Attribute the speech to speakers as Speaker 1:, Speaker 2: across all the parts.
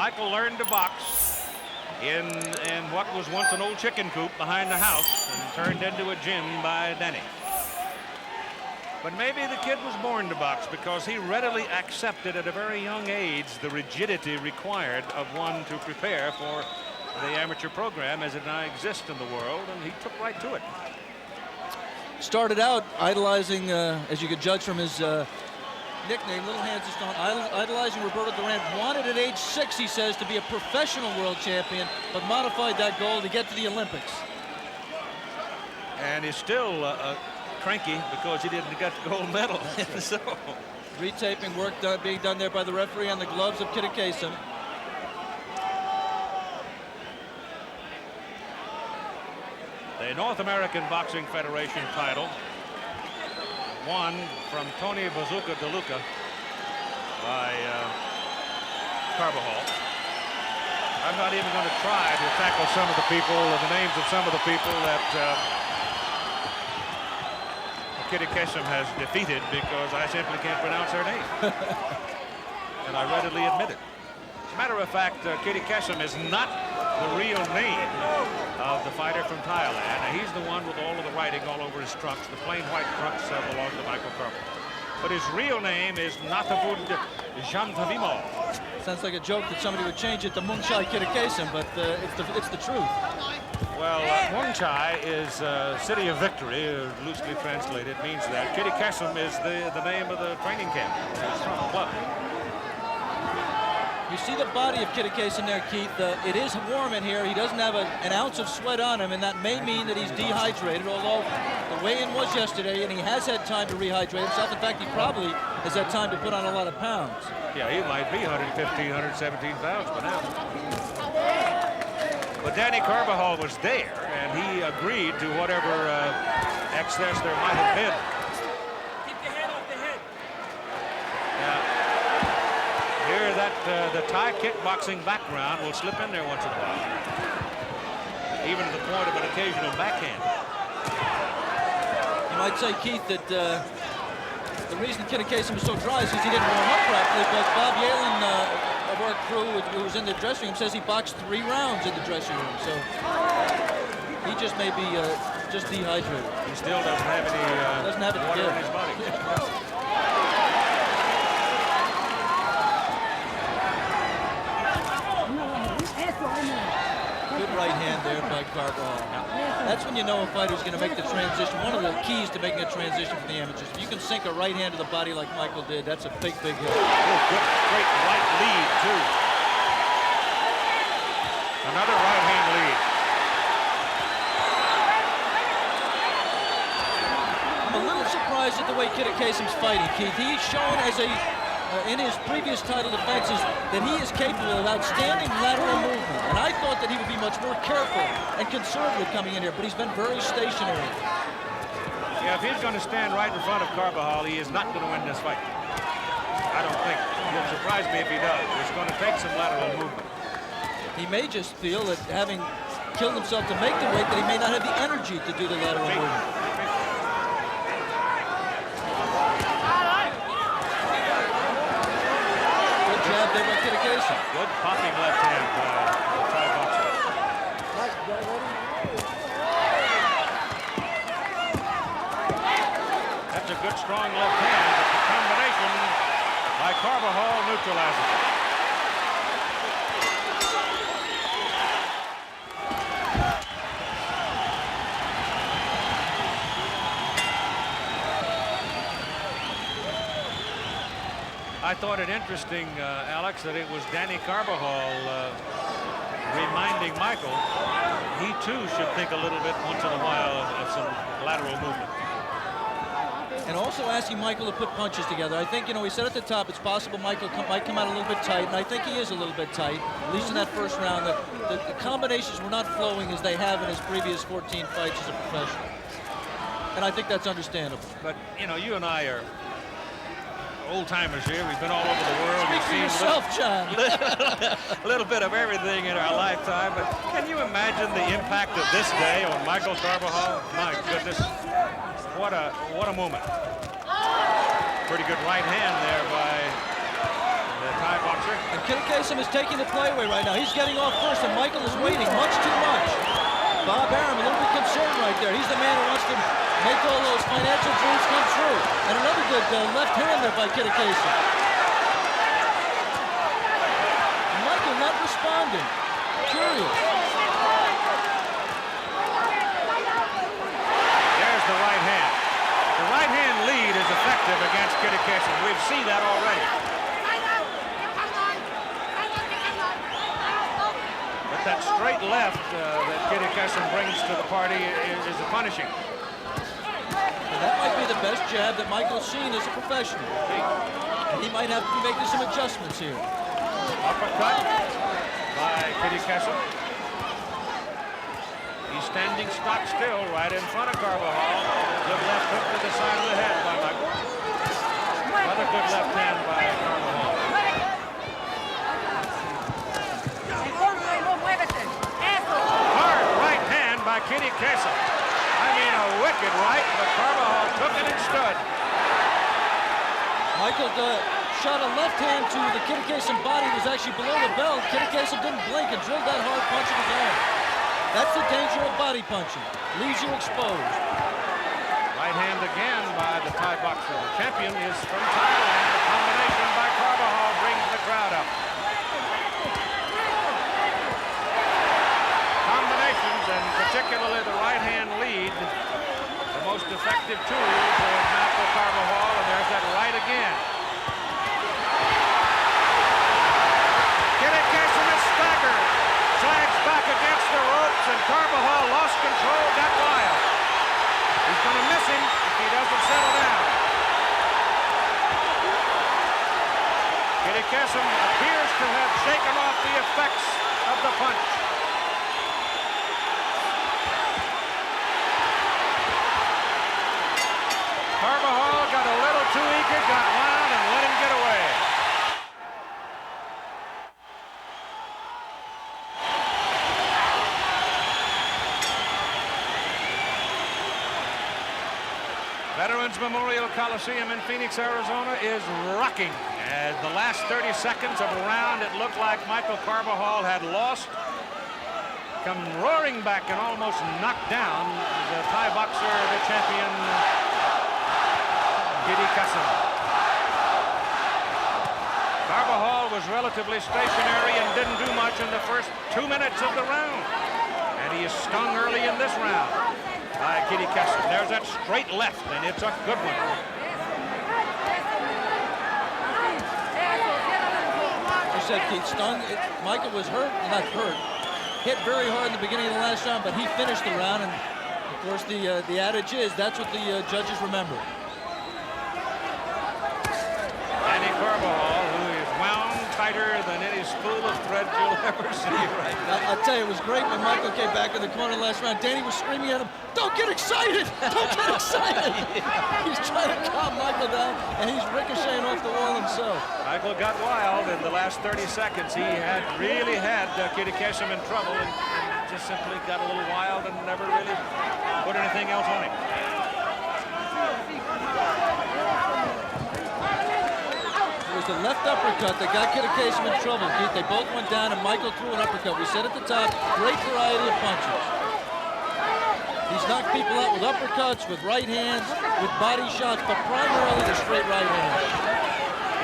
Speaker 1: Michael learned to box in what was once an old chicken coop behind the house and turned into a gym by Danny. But maybe the kid was born to box because he readily accepted at a very young age the rigidity required of one to prepare for the amateur program as it now exists in the world, and he took right to it.
Speaker 2: Started out idolizing, as you could judge from his nickname, Little Hands of Stone, idolizing Roberto Duran. Wanted at age 6, he says, to be a professional world champion, but modified that goal to get to the Olympics.
Speaker 1: And he's still cranky because he didn't get the gold medal. So
Speaker 2: retaping work being done there by the referee on the gloves of Kitty Kasem.
Speaker 1: The North American Boxing Federation title won from Tony Bazooka DeLuca by Carbajal. I'm not even going to try to tackle some of the people or the names of some of the people that Kitty Kasem has defeated because I simply can't pronounce their name. And I readily admit it. As a matter of fact, Kitty Kasem is not the real name of the fighter from Thailand. He's the one with all of the writing all over his trunks. The plain white trunks belong to Michael Carbajal. But his real name is Natavud Jantavimo.
Speaker 2: Sounds like a joke that somebody would change it to Mung Chai Kitty Kasem, but it's the truth.
Speaker 1: Well, Mung Chai is City of Victory, loosely translated, means that. Kitty Kasem is the name of the training camp. It's from a club.
Speaker 2: You see the body of Kitty Kasem there, Keith. It is warm in here. He doesn't have an ounce of sweat on him, and that may mean that he's dehydrated, although the weigh-in was yesterday, and he has had time to rehydrate himself. In fact, he probably has had time to put on a lot of pounds.
Speaker 1: Yeah, he might be 115, 117 pounds by now. But Danny Carbajal was there, and he agreed to whatever excess there might have been.
Speaker 3: Keep your head off the head.
Speaker 1: Here, the Thai kickboxing background will slip in there once in a while, even to the point of an occasional backhand.
Speaker 2: You might say, Keith, that the reason Kitty Kasem was so dry is because he didn't warm up properly, but Bob Yalen of our crew who was in the dressing room says he boxed 3 rounds in the dressing room, so he just may be just dehydrated.
Speaker 1: He still doesn't have any water in his body.
Speaker 2: Good right hand there by Carbajal. That's when you know a fighter's going to make the transition. One of the keys to making a transition for the amateurs. If you can sink a right hand to the body like Michael did, that's a big, big hit.
Speaker 1: Oh, good, great right lead, too. Another right hand lead.
Speaker 2: I'm a little surprised at the way Kitty Kasem's fighting, Keith. He's shown as in his previous title defenses that he is capable of outstanding lateral movement. And I thought that he would be much more careful and conservative coming in here, but he's been very stationary.
Speaker 1: Yeah, if he's going to stand right in front of Carbajal, he is not going to win this fight. I don't think. It would surprise me if he does. It's going to take some lateral movement.
Speaker 2: He may just feel that having killed himself to make the weight, that he may not have the energy to do the lateral movement. There by Kitty Kasem.
Speaker 1: Good popping left hand by the Thai boxer. That's a good strong left hand, but the combination by Carbajal neutralizes it. I thought it interesting, Alex, that it was Danny Carbajal reminding Michael he too should think a little bit once in a while of some lateral movement.
Speaker 2: And also asking Michael to put punches together. I think, you know, we said at the top it's possible Michael might come out a little bit tight, and I think he is a little bit tight, at least in that first round. The combinations were not flowing as they have in his previous 14 fights as a professional. And I think that's understandable.
Speaker 1: But, you know, you and I are old-timers here. We've been all over the world.
Speaker 2: Speak for yourself, John.
Speaker 1: A little bit of everything in our lifetime, but can you imagine the impact of this day on Michael Carbajal? My goodness, what a moment. Pretty good right hand there by the Thai boxer.
Speaker 2: And Kitty Kasem is taking the play away right now. He's getting off first, and Michael is waiting much too much. Bob Arum a little bit concerned right there. He's the man who wants to make all those financial dreams come true. And another good left hand there by Kitty Kasem. Michael not responding. Curious.
Speaker 1: There's the right hand. The right hand lead is effective against Kitty Kasem. We've seen that already. But that straight left that Kitty Kasem brings to the party is punishing.
Speaker 2: And that might be the best jab that Michael's seen as a professional. And he might have to be making some adjustments here.
Speaker 1: Uppercut by Kitty Kasem. He's standing stock still right in front of Carbajal. Good left hook to the side of the head by Michael. Another good left hand by Carbajal. Hard right hand by Kitty Kasem. I mean, a wicked right, but Carbajal took it and stood.
Speaker 2: Michael shot a left hand to the Kitty Kasem body. It was actually below the belt. Kitty Kasem didn't blink and drilled that hard punch of his own. That's the danger of body punching. Leaves you exposed.
Speaker 1: Right hand again by the Thai boxer. The champion is from Thailand. A combination by Carbajal brings the crowd up. Combinations, and particularly the right hand lead, the most effective tool for Michael Carbajal, and there's that right again. Kitty Kasem is staggered. Sags back against the ropes, and Carbajal lost control, got wild. He's going to miss him if he doesn't settle down. Kitty Kasem appears to have shaken off the effects of the punch. Carbajal got a little too eager, got wild, and let him get away. Veterans Memorial Coliseum in Phoenix, Arizona is rocking. As the last 30 seconds of a round, it looked like Michael Carbajal had lost. Come roaring back and almost knocked down the Thai boxer, the champion, Kitty Kasem. Carbajal was relatively stationary and didn't do much in the first 2 minutes of the round. And he is stung early in this round by Kitty Kasem. There's that straight left, and it's a good one.
Speaker 2: You said Keith stung. Michael was hurt, not hurt. Hit very hard in the beginning of the last round, but he finished the round, and of course the adage is that's what the judges remember.
Speaker 1: Danny Carbajal, who is wound tighter than any spool of thread you'll ever see right now.
Speaker 2: I'll tell you, it was great when Michael came back in the corner last round. Danny was screaming at him, "Don't get excited! Don't get excited!" He's trying to calm Michael down, and he's ricocheting off the wall himself.
Speaker 1: Michael got wild in the last 30 seconds. He had really had Kitty Kasem in trouble and just simply got a little wild and never really put anything else on him.
Speaker 2: It was the left uppercut that got Kitty Kasem in trouble, Keith. They both went down, and Michael threw an uppercut. We said at the top, great variety of punches. He's knocked people out with uppercuts, with right hands, with body shots, but primarily the straight right hand.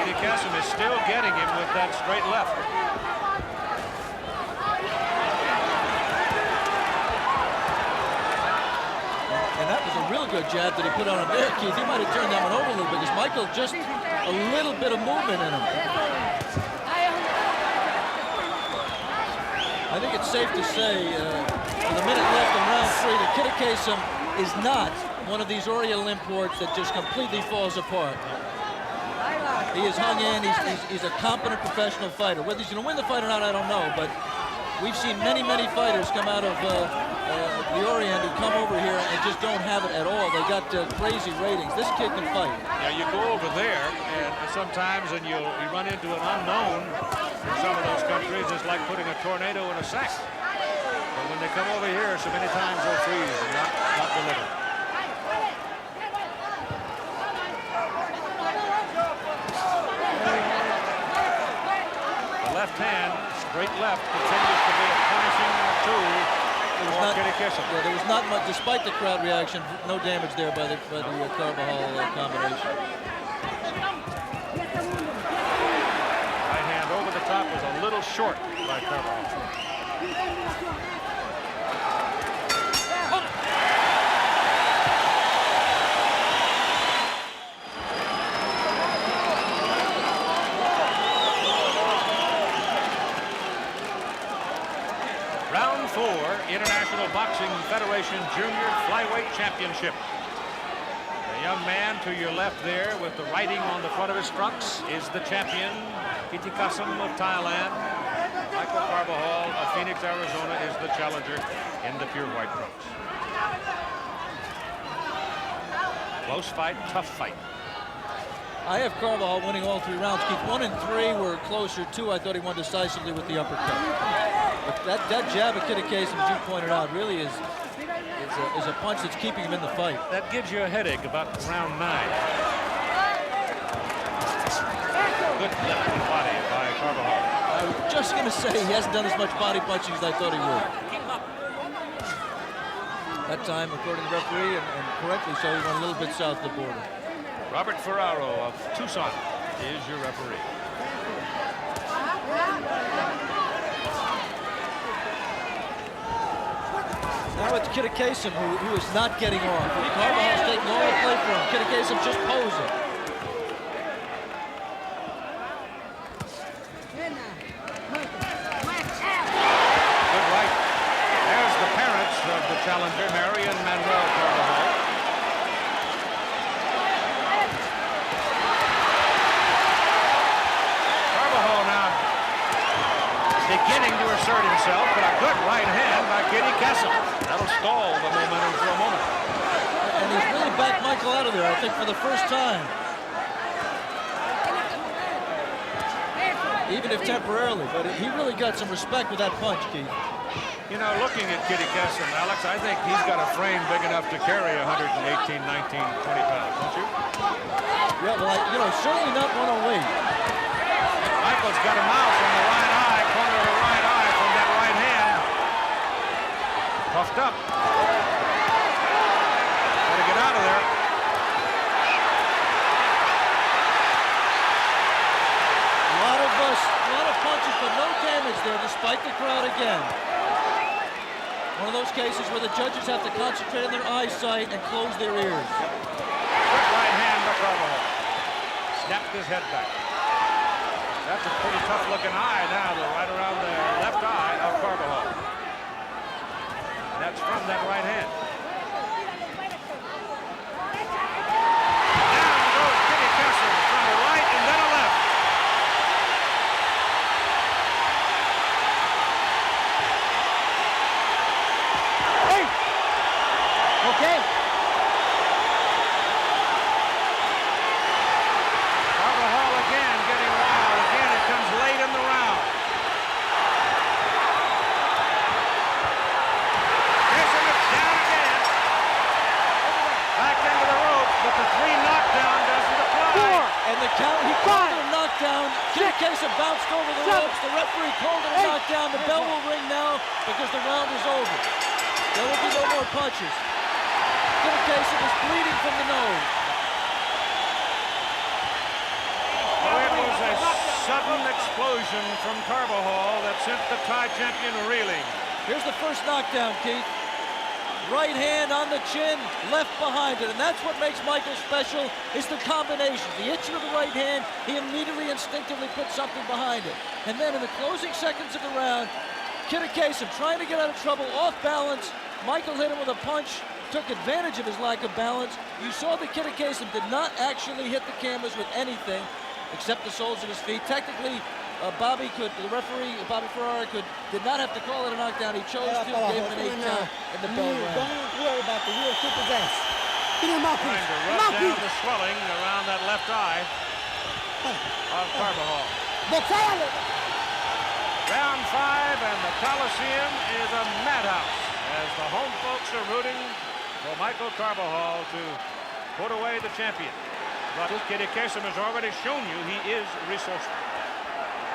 Speaker 1: Kitty Kasem is still getting him with that straight left.
Speaker 2: And that was a real good jab that he put on him there, Keith. He might have turned that one over a little bit, because Michael just a little bit of movement in him. I think it's safe to say, with a minute left in round 3, that Kitty Kasem is not one of these Oriental imports that just completely falls apart. He is hung in. He's a competent professional fighter. Whether he's going to win the fight or not, I don't know. But we've seen many fighters come out of the Orient who come over here and just don't have it at all. They got crazy ratings. This kid can fight.
Speaker 1: Yeah, you go over there, and sometimes you run into an unknown in some of those countries. It's like putting a tornado in a sack. But when they come over here, so many times they'll freeze and not deliver. The left hand, straight left, continues to be a punishing tool for Kitty Kisum.
Speaker 2: Yeah, there was not much, despite the crowd reaction, no damage there by the Carbajal combination.
Speaker 1: Right hand over the top was a little short by Carbajal. Round 4, International Boxing Federation Junior Flyweight Championship. The young man to your left there with the writing on the front of his trunks is the champion, Kitty Kisum of Thailand. Michael Carbajal of Phoenix, Arizona is the challenger in the pure white trunks. Close fight, tough fight.
Speaker 2: I have Carbajal winning all 3 rounds. Keith, 1 and 3 were closer. 2, I thought he won decisively with the uppercut. But that jab of Kitty Kisum, as you pointed out, really is a punch that's keeping him in the fight.
Speaker 1: That gives you a headache about round 9. Good left body by Carbajal.
Speaker 2: I was just going to say he hasn't done as much body punching as I thought he would. That time, according to the referee, and correctly so, he went a little bit south of the border.
Speaker 1: Robert Ferraro of Tucson is your referee.
Speaker 2: Now it's Kitty Kisum who is not getting on. Carvajal's taking all the play for him. Kitty Kisum just posing.
Speaker 1: Good right. There's the parents of the challenger, Mary and Manuel Carbajal. Carbajal now beginning to assert himself, but a good right hand by Kitty Kisum. That'll stall the momentum for a moment.
Speaker 2: And he's really backed Michael out of there, I think, for the first time. Even if temporarily, but he really got some respect with that punch, Keith.
Speaker 1: You know, looking at Kitty Kisum, Alex, I think he's got a frame big enough to carry 118, 19, 20 pounds, don't you?
Speaker 2: Yeah, well, certainly not 108.
Speaker 1: Michael's got a mouth on the right eye, corner of the right eye from that right hand. Puffed up. Gotta get out of there.
Speaker 2: A lot of punches, but no damage there, despite the crowd again. One of those cases where the judges have to concentrate on their eyesight and close their ears.
Speaker 1: Good right hand by Carbajal. Snapped his head back. That's a pretty tough-looking eye now, right around the left eye of Carbajal. That's from that right hand. Down goes Kitty Kisum from the right and then a left.
Speaker 4: Hey! Okay.
Speaker 1: Carbajal again getting wild. Again, it comes late in the round. Kisum is down again. Back into the ropes, but the 3 knockdown doesn't apply.
Speaker 2: And the count, he called it a knockdown. Kitty Kisum bounced over the ropes. The referee called it a knockdown. The bell will ring now because the round is over. There will be no more punches. Kitty Kisum is bleeding from the nose.
Speaker 1: Oh, it was a sudden explosion from Carbajal that sent the Thai champion reeling.
Speaker 2: Here's the first knockdown, Keith. Right hand on the chin, left behind it. And that's what makes Michael special, is the combination. The itching of the right hand, he immediately instinctively put something behind it. And then in the closing seconds of the round, Kitty Kisum trying to get out of trouble, off balance. Michael hit him with a punch, took advantage of his lack of balance. You saw that Kitty Kisum did not actually hit the cameras with anything except the soles of his feet. Technically, the referee, Bobby Ferrara, did not have to call it a knockdown. He chose to, gave him an 8 count, and the bell rang.
Speaker 4: Don't worry about the real kick his ass. Get him
Speaker 1: Trying to rub down the swelling around that left eye of Carbajal. Round 5, and the Coliseum is a madhouse as the home folks are rooting for Michael Carbajal to put away the champion. But Kitty Kisum has already shown you he is resourceful.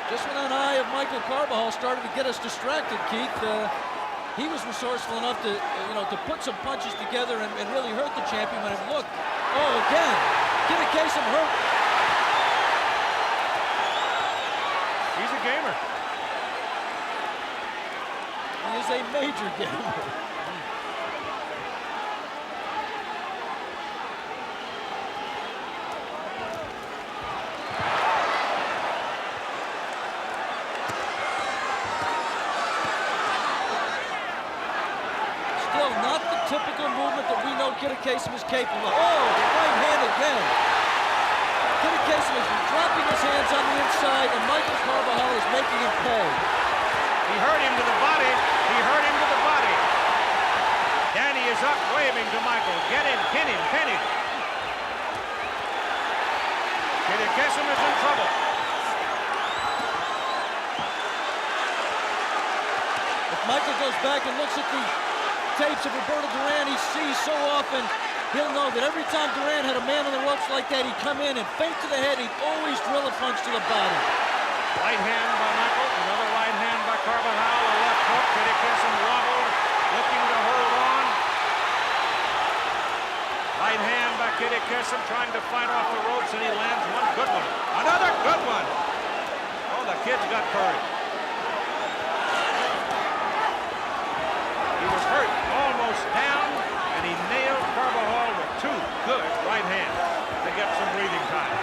Speaker 2: Just when that eye of Michael Carbajal started to get us distracted, Keith, he was resourceful enough to, to put some punches together and really hurt the champion. When it looked, again, Kitty Kasem hurt.
Speaker 1: He's a gamer.
Speaker 2: He is a major gamer. Not the typical movement that we know Kitty Kasem is capable of. Oh, the right hand again. Kitty Kasem is dropping his hands on the inside, and Michael Carbajal is making him pay.
Speaker 1: He hurt him to the body. He hurt him to the body. Danny is up, waving to Michael. Get him, pin him, pin him. Kitty Kasem is in trouble.
Speaker 2: If Michael goes back and looks at the tapes of Roberto Duran, he sees so often, he'll know that every time Duran had a man on the ropes like that, he'd come in and feint to the head, he'd always drill a punch to the body.
Speaker 1: Right hand by Michael, another right hand by Carbajal, a left hook. Kitty Kasem wobbled, looking to hold on. Right hand by Kitty Kasem, trying to fight off the ropes, and he lands one good one. Another good one. Oh, the kid's got courage. He was hurt, almost down, and he nailed Carbajal with two good right hands to get some breathing time.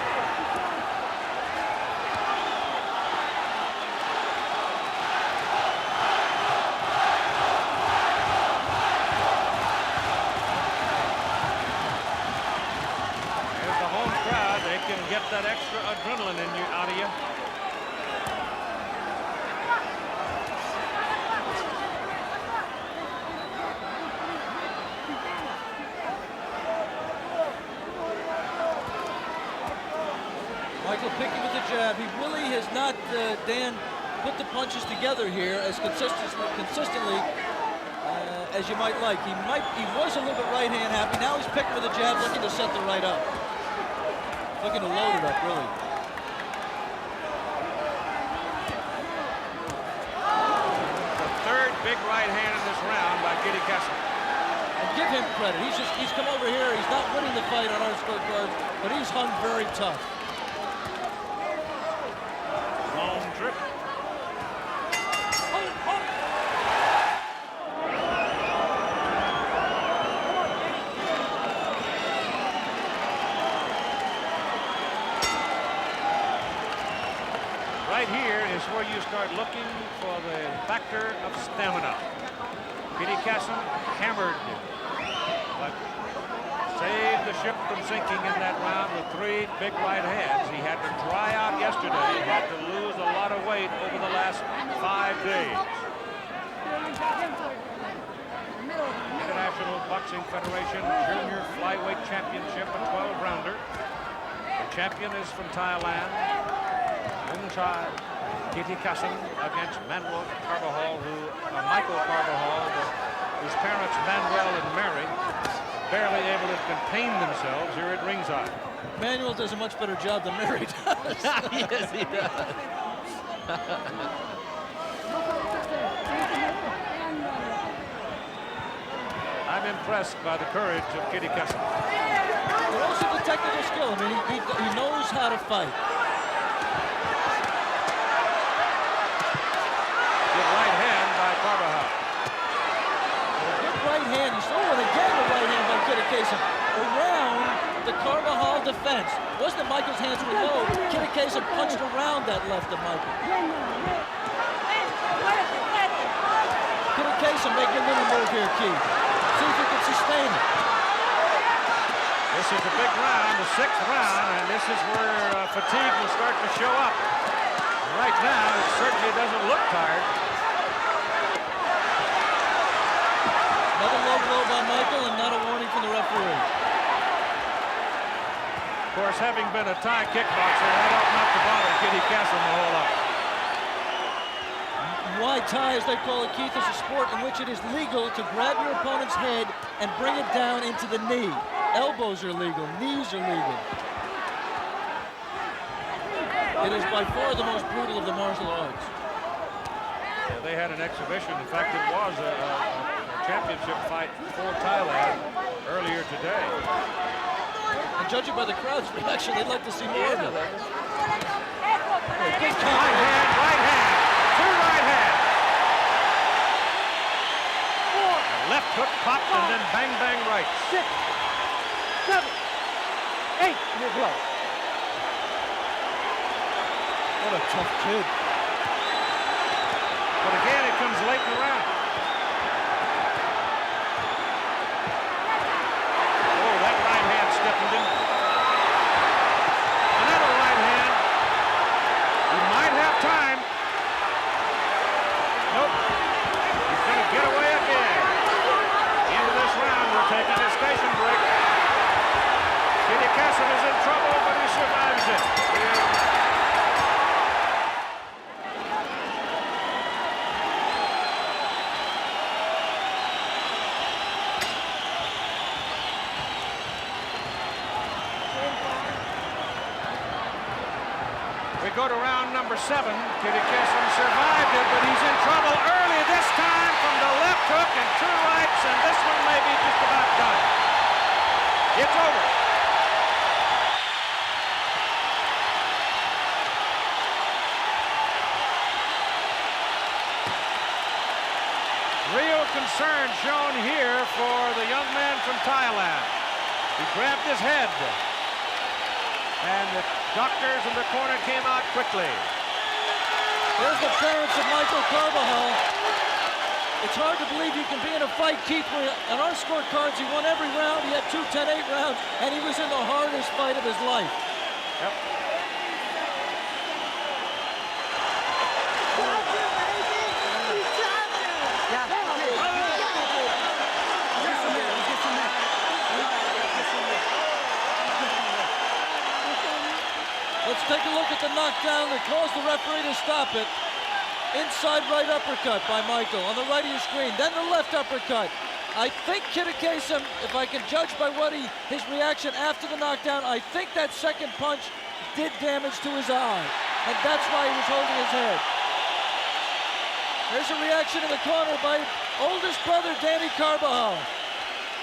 Speaker 1: There's the home crowd. They can get that extra adrenaline out of you.
Speaker 2: Michael picking with the jab. He really has not, Dan, put the punches together here as consistently as you might like. He was a little bit right hand happy. Now he's picking with the jab, looking to set the right up. Looking to load it up, really.
Speaker 1: The third big right hand in this round by Kitty Kasem.
Speaker 2: And give him credit. He's come over here. He's not winning the fight on our scorecard, but he's hung very tough.
Speaker 1: Long trip. Right here is where you start looking for the factor of stamina. Kitty Kasem hammered, but saved the ship from sinking in that round with three big right hands. He had to dry out yesterday. He had to lose a lot of weight over the last 5 days. International Boxing Federation Junior Flyweight Championship, a 12-rounder. The champion is from Thailand. Kitty Kasem against Michael Carbajal, whose parents Manuel and Mary barely able to contain themselves here at ringside.
Speaker 2: Manuel does a much better job than Mary does.
Speaker 1: Yes, he does. I'm impressed by the courage of Kitty Kasem.
Speaker 2: But also the technical skill. I mean, he knows how to fight.
Speaker 1: Good right hand by Carbajal.
Speaker 2: Good right hand. He's throwing again the right hand by Kitty Kasem around the Carbajal defense. Wasn't that Michael's hands were low. Kitty Kasem punched around that left of Michael. Kitty Kasem making a little move here, Keith. See if he can sustain it.
Speaker 1: This is a big round, the 6th round, and this is where fatigue will start to show up. Right now, it certainly doesn't look tired.
Speaker 2: Another low blow by Michael and not a warning from the referee.
Speaker 1: Of course, having been a Thai kickboxer, that ought not to bother Kitty Kasem a whole lot.
Speaker 2: Muay Thai, as they call it, Keith, is a sport in which it is legal to grab your opponent's head and bring it down into the knee. Elbows are legal, knees are legal. It is by far the most brutal of the martial arts.
Speaker 1: Yeah, they had an exhibition. In fact, it was a championship fight for Thailand earlier today.
Speaker 2: And judging by the crowd's reaction, they'd like to see more of it. Big
Speaker 1: Right hand, two right hands. A left hook popped and then bang, bang right.
Speaker 4: 6, 7, 8. You're close.
Speaker 2: What a tough kid.
Speaker 1: But again, it comes late in the round. Oh, that right hand stiffened him. Another right hand. He might have time. Nope. He's going to get away again. Into this round, we're taking a station break. Kitty Kasem is in trouble, but he survives it. Go to round number 7. Kitty Kasem survived it, but he's in trouble early this time from the left hook and 2 rights, and this one may be just about done. It's over. Real concern shown here for the young man from Thailand. He grabbed his head. And the doctors in the corner came out quickly.
Speaker 2: There's the parents of Michael Carbajal. It's hard to believe you can be in a fight, Keith, where on our scorecards he won every round. He had 2 10-8 rounds, and he was in the hardest fight of his life.
Speaker 1: Yep.
Speaker 2: Let's take a look at the knockdown that caused the referee to stop it. Inside right uppercut by Michael on the right of your screen. Then the left uppercut. I think Kitty Kasem, if I can judge by his reaction after the knockdown, I think that second punch did damage to his eye. And that's why he was holding his head. There's a reaction in the corner by oldest brother, Danny Carbajal.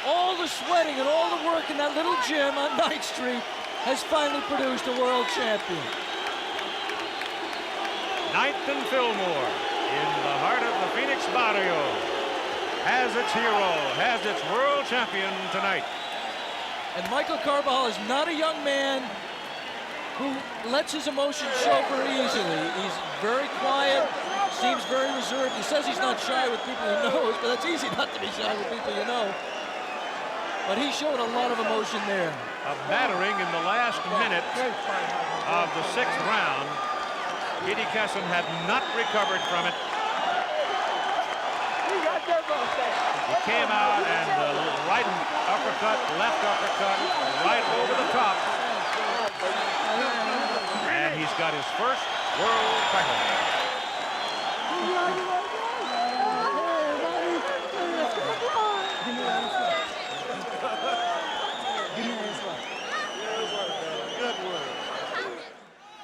Speaker 2: All the sweating and all the work in that little gym on 9th Street has finally produced a world champion.
Speaker 1: 9th and Fillmore, in the heart of the Phoenix barrio, has its hero, has its world champion tonight.
Speaker 2: And Michael Carbajal is not a young man who lets his emotions show very easily. He's very quiet, seems very reserved. He says he's not shy with people he knows, but it's easy not to be shy with people you know. But he showed a lot of emotion there.
Speaker 1: A battering in the last minute of the 6th round. Kitty Kasem had not recovered from it. He came out and right uppercut, left uppercut, right over the top. And he's got his first world title.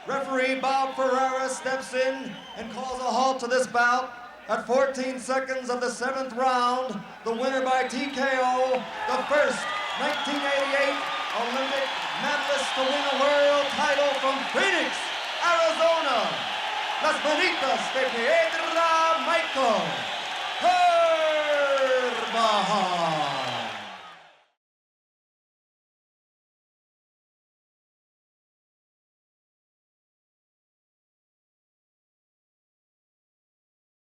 Speaker 5: Referee Bob Ferreira steps in and calls a halt to this bout. At 14 seconds of the 7th round, the winner by TKO, the first 1988 Olympic medalist to win a world title from Phoenix, Arizona, Las Manitas de Piedra, Michael Carbajal.